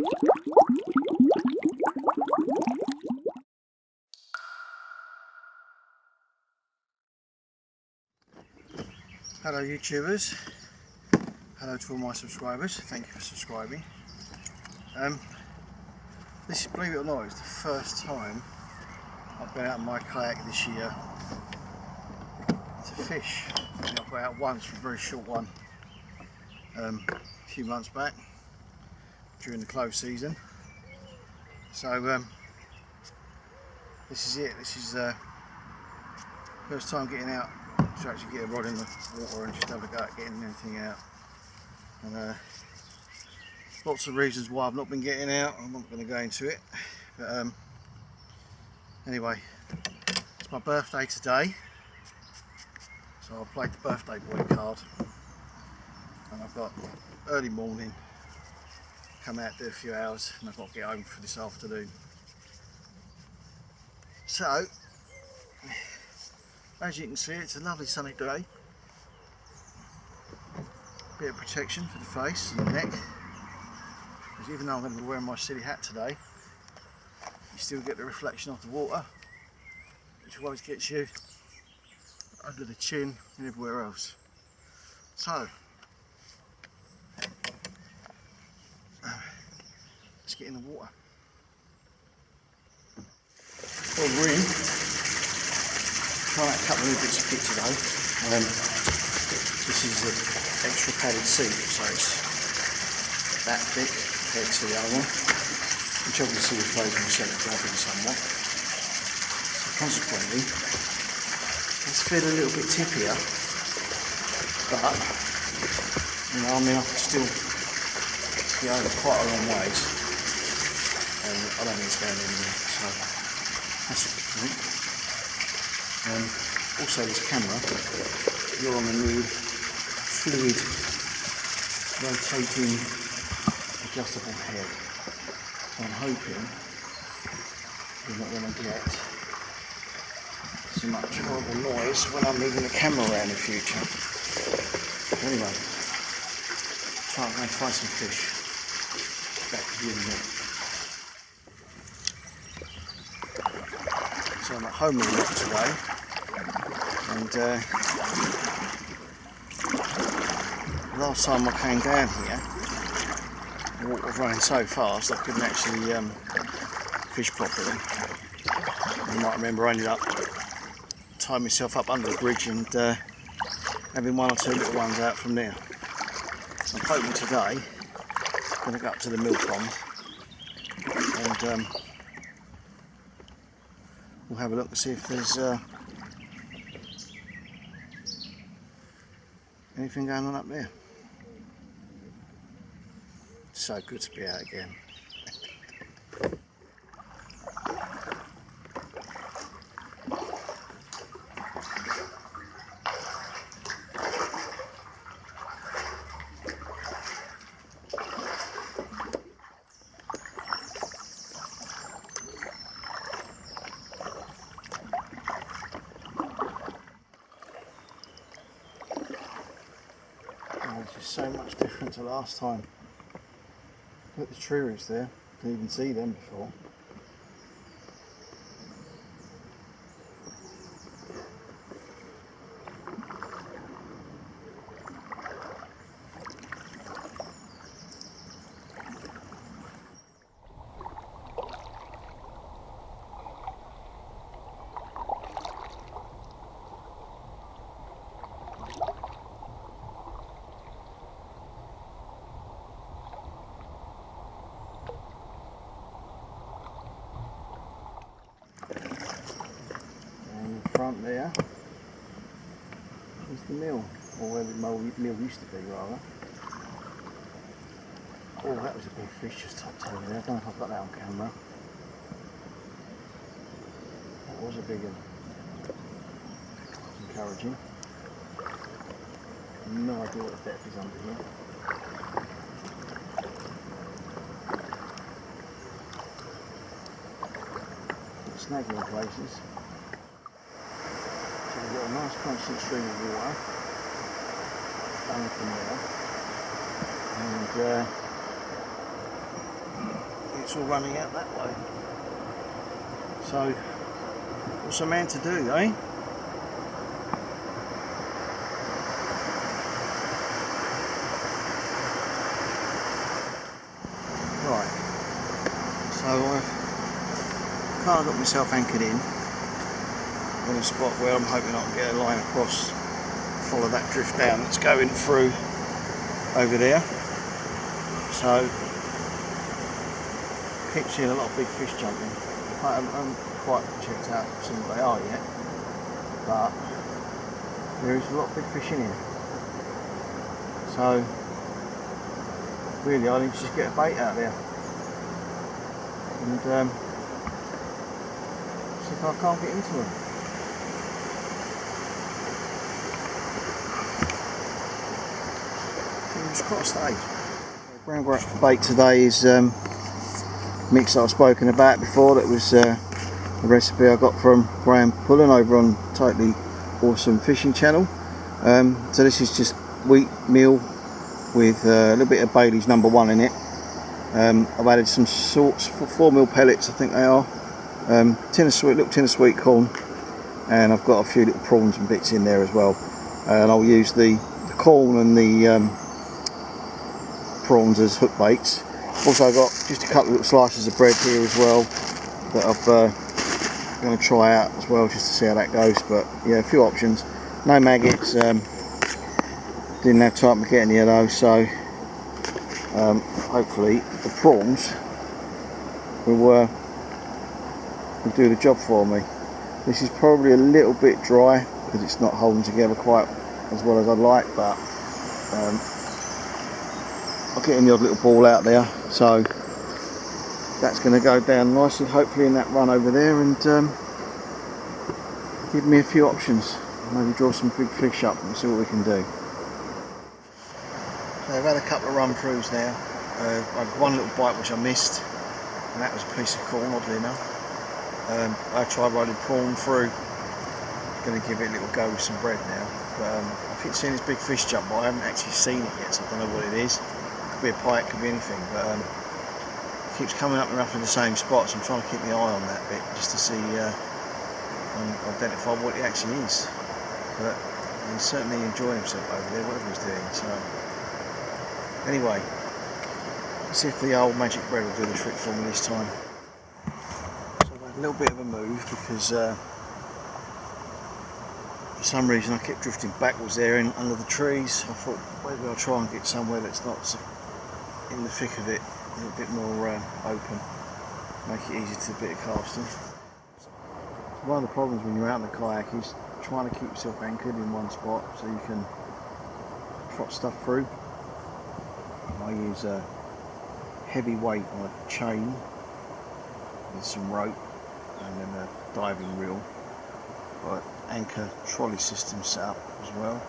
Hello YouTubers, hello to all my subscribers, thank you for subscribing. This is, believe it or not, it's the first time I've been out in my kayak this year to fish. I've been out once for a very short one a few months back during the close season. So this is it, this is first time getting out to actually get a rod in the water and just have a go at getting anything out. And lots of reasons why I've not been getting out. I'm not going to go into it, but anyway, it's my birthday today, so I played the birthday boy card, and I've got early morning, come out, do a few hours, and I've got to get home for this afternoon. So as you can see, it's a lovely sunny day. Bit of protection for the face and the neck, because even though I'm going to be wearing my silly hat today, you still get the reflection of the water, which always gets you under the chin and everywhere else. So let's get in the water. Well, we're in. Trying out a couple of new bits of kit today. This is the extra padded seat, so it's that thick compared to the other one, which obviously replaces my centre grabbing somewhat. So consequently, it's feel a little bit tippier, but you know, I mean, I can still get over quite a long ways, and I don't think it's going anywhere. So that's a good point. Also, this camera, you're on a new fluid rotating adjustable head, so I'm hoping you're not going to get so much horrible noise when I'm moving the camera around in the future. Anyway, try and find some fish. Back to you in a minute. So I'm at home a lot today. And last time I came down here, the water was running so fast I couldn't actually fish properly. You might remember I ended up tying myself up under the bridge and having one or two little ones out from there. I'm hoping today I'm going to go up to the mill pond and we'll have a look and see if there's anything going on up there. So good to be out again. It's just so much different to last time. Look at the tree roots there, didn't even see them before. Front there is the mill, or where the mill used to be rather. Oh, that was a big fish just tucked over there. I don't know if I've got that on camera. That was a big one. Encouraging. No idea what the depth is under here. Snagging in places. We've got a nice constant stream of water coming from there, and it's all running out that way. So, what's a man to do, eh? Right, so I've kind of got myself anchored in a spot where I'm hoping I can get a line across, follow that drift down that's going through over there. So, keep seeing a lot of big fish jumping. I haven't quite checked out seeing what they are yet, but there is a lot of big fish in here. So, really I need to just get a bait out there and see if I can't get into them. Fingers crossed, eh? Brown grass bait today is mix that I've spoken about before. That was a recipe I got from Graham Pullen over on Totally Awesome Fishing Channel. So this is just wheat meal with a little bit of Bailey's number 1 in it. I've added some sorts, 4mm pellets I think they are, little tin of sweet corn, and I've got a few little prawns and bits in there as well. And I'll use the corn and the prawns as hook baits. Also got just a couple of little slices of bread here as well that I'm going to try out as well, just to see how that goes. But yeah, a few options. No maggots. Didn't have time to get any of those, so hopefully the prawns will do the job for me. This is probably a little bit dry because it's not holding together quite as well as I'd like, but I'll get the odd little ball out there, so that's going to go down nicely hopefully in that run over there, and give me a few options. Maybe draw some big fish up and see what we can do. So I've had a couple of run throughs now. I had one little bite which I missed, and that was a piece of corn, oddly enough. I tried rolling prawn through. Going to give it a little go with some bread now. But I keep seeing this big fish jump, but I haven't actually seen it yet, so I don't know what it is. Could be a pike, could be anything, but it keeps coming up and roughly the same spot, so I'm trying to keep my eye on that bit just to see and identify what it actually is. But he's certainly enjoying himself over there, whatever he's doing. So anyway, let's see if the old magic bread will do the trick for me this time. So I've had a little bit of a move because for some reason I kept drifting backwards there under the trees. I thought maybe I'll try and get somewhere that's not in the thick of it, a little bit more open, make it easier to do a bit of casting. One of the problems when you're out in the kayak is trying to keep yourself anchored in one spot so you can trot stuff through. I use a heavy weight on a chain with some rope and then a diving reel. Got anchor trolley system set up as well.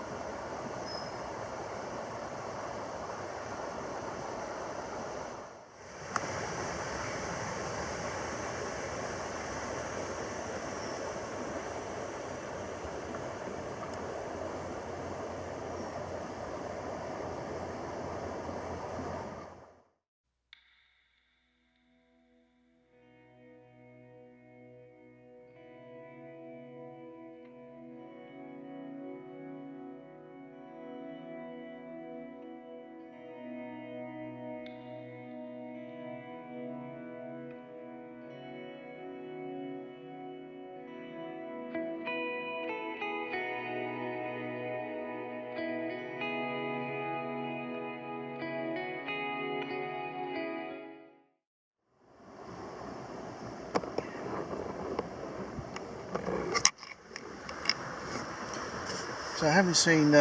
So I haven't seen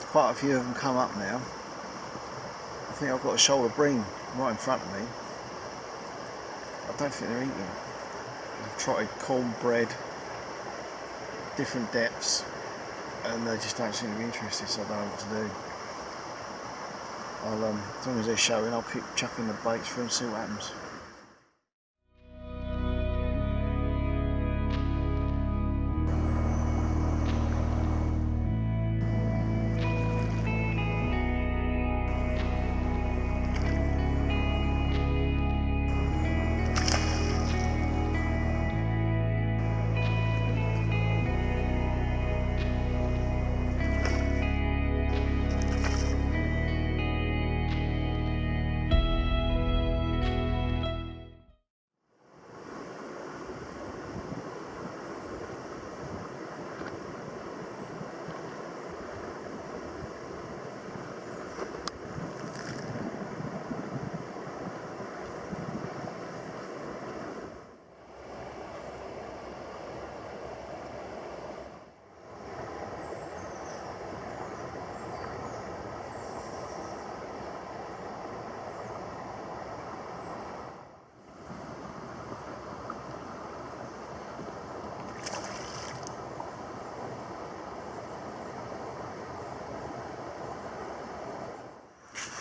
quite a few of them come up now. I think I've got a shoulder bream right in front of me. I don't think they're eating. I've tried cornbread, different depths, and they just don't seem to be interested, so I don't know what to do. As long as they're showing, I'll keep chucking the baits through and see what happens.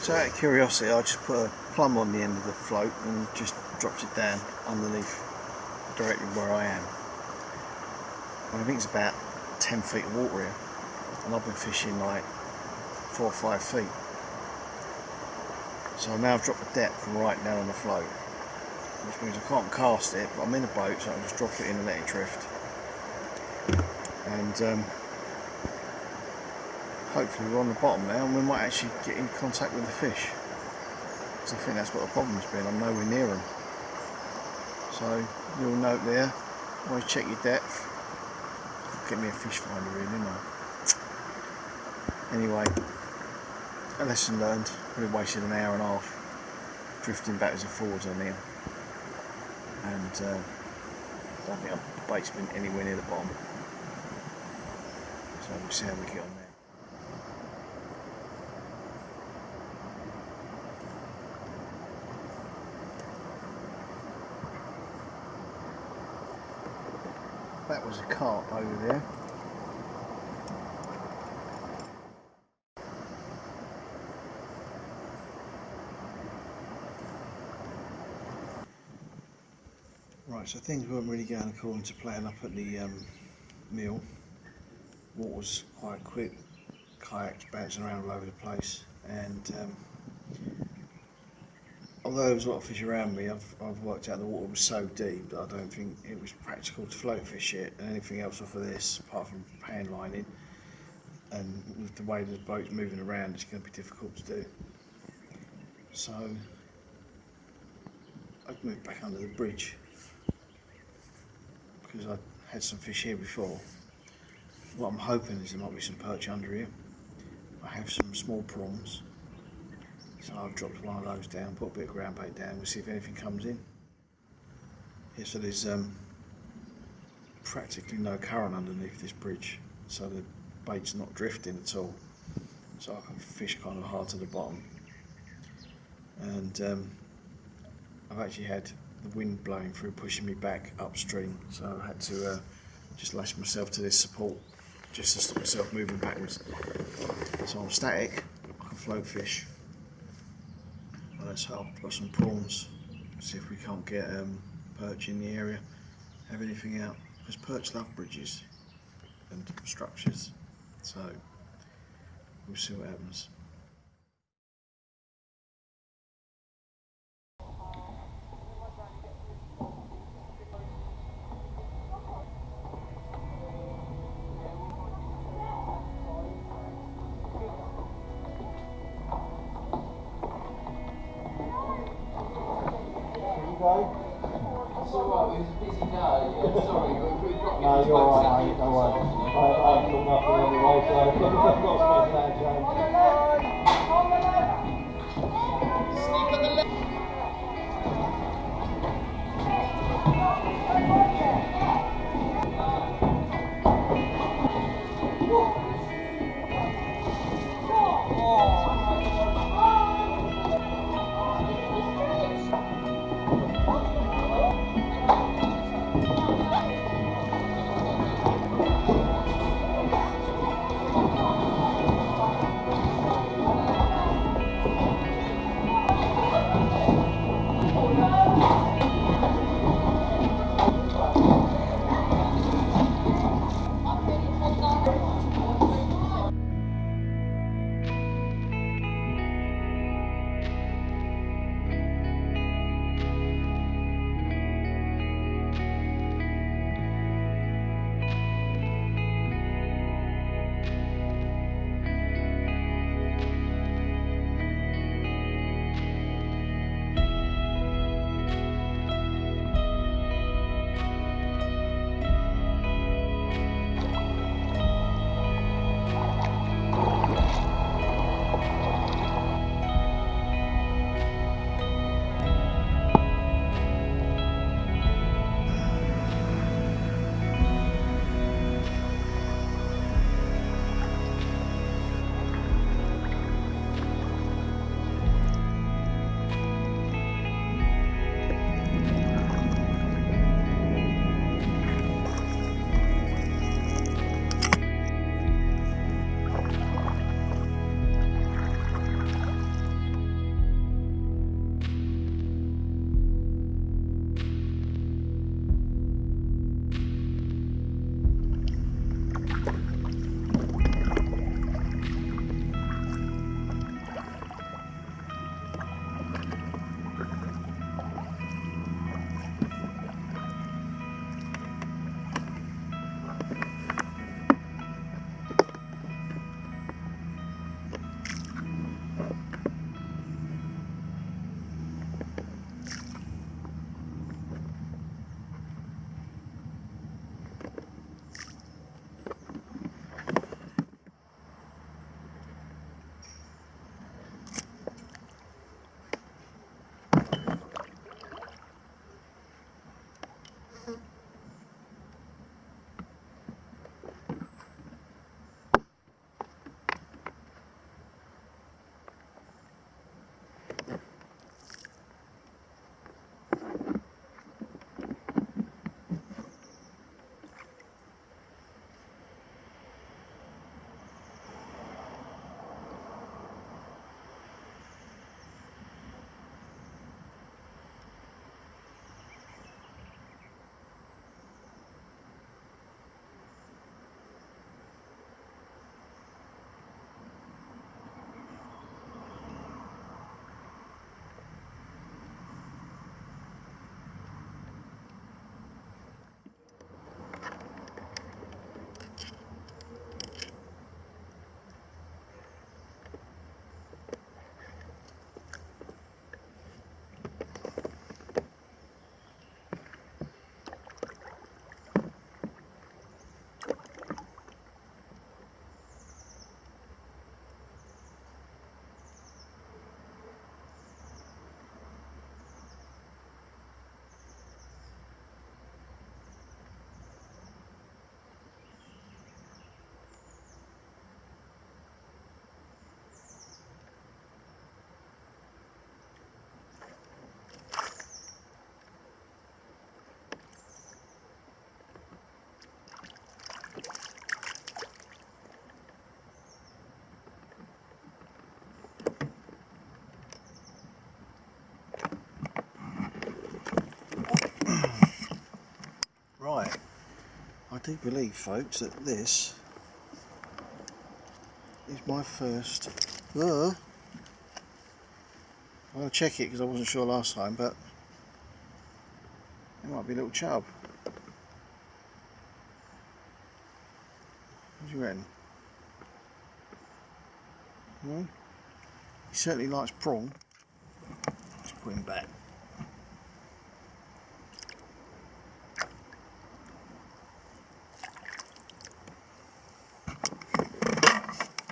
So out of curiosity, I just put a plumb on the end of the float and just dropped it down underneath directly where I am. And I think it's about 10 feet of water here, and I've been fishing like 4 or 5 feet. So now I've dropped the depth right down on the float, which means I can't cast it, but I'm in a boat, so I can just drop it in and let it drift. And hopefully we're on the bottom now, and we might actually get in contact with the fish. Because I think that's what the problem's been, I'm nowhere near them. So, little note there, always check your depth. Get me a fish finder really, didn't I? Anyway, a lesson learned. Really wasted an hour and a half drifting backwards and forwards on here. And I don't think our bait's been anywhere near the bottom. So we'll see how we get on there. That was a carp over there. Right, so things weren't really going according to plan up at the mill. Water's quite quick, kayaks bouncing around all over the place, and although there was a lot of fish around me, I've worked out the water was so deep that I don't think it was practical to float fish it, and anything else off of this, apart from pan lining, and with the way the boat's moving around, it's going to be difficult to do. So I've moved back under the bridge because I had some fish here before. What I'm hoping is there might be some perch under here. I have some small prawns, so I've dropped one of those down, put a bit of ground bait down, we'll see if anything comes in. Yeah, so there's practically no current underneath this bridge, so the bait's not drifting at all, so I can fish kind of hard to the bottom. And I've actually had the wind blowing through, pushing me back upstream, so I had to just lash myself to this support just to stop myself moving backwards. So I'm static, I can float fish. Well, let's hope I've got some prawns, see if we can't get perch in the area, have anything out, because perch love bridges and structures, so we'll see what happens. It's alright, it was a busy day. Yeah, sorry, we've got no, you're alright, mate, no worries. I've got nothing anyway, so I've got to make that change. Sneak on the left. do believe, folks, that this is my first. I'm going to check it because I wasn't sure last time, but it might be a little chub. What do you reckon? Hmm? He certainly likes prawn. Let's put him back.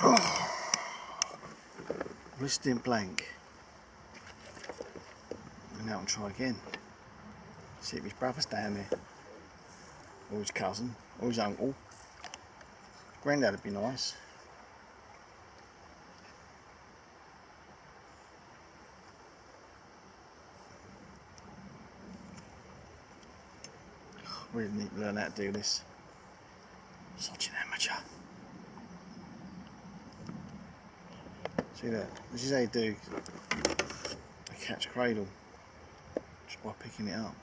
Oh. Wrist in blank. And now I'll try again. See if his brother's down there. Or his cousin. Or his uncle. Grandad would be nice. Really need to learn how to do this. Such an amateur. See that? This is how you do a catch cradle. Just by picking it up.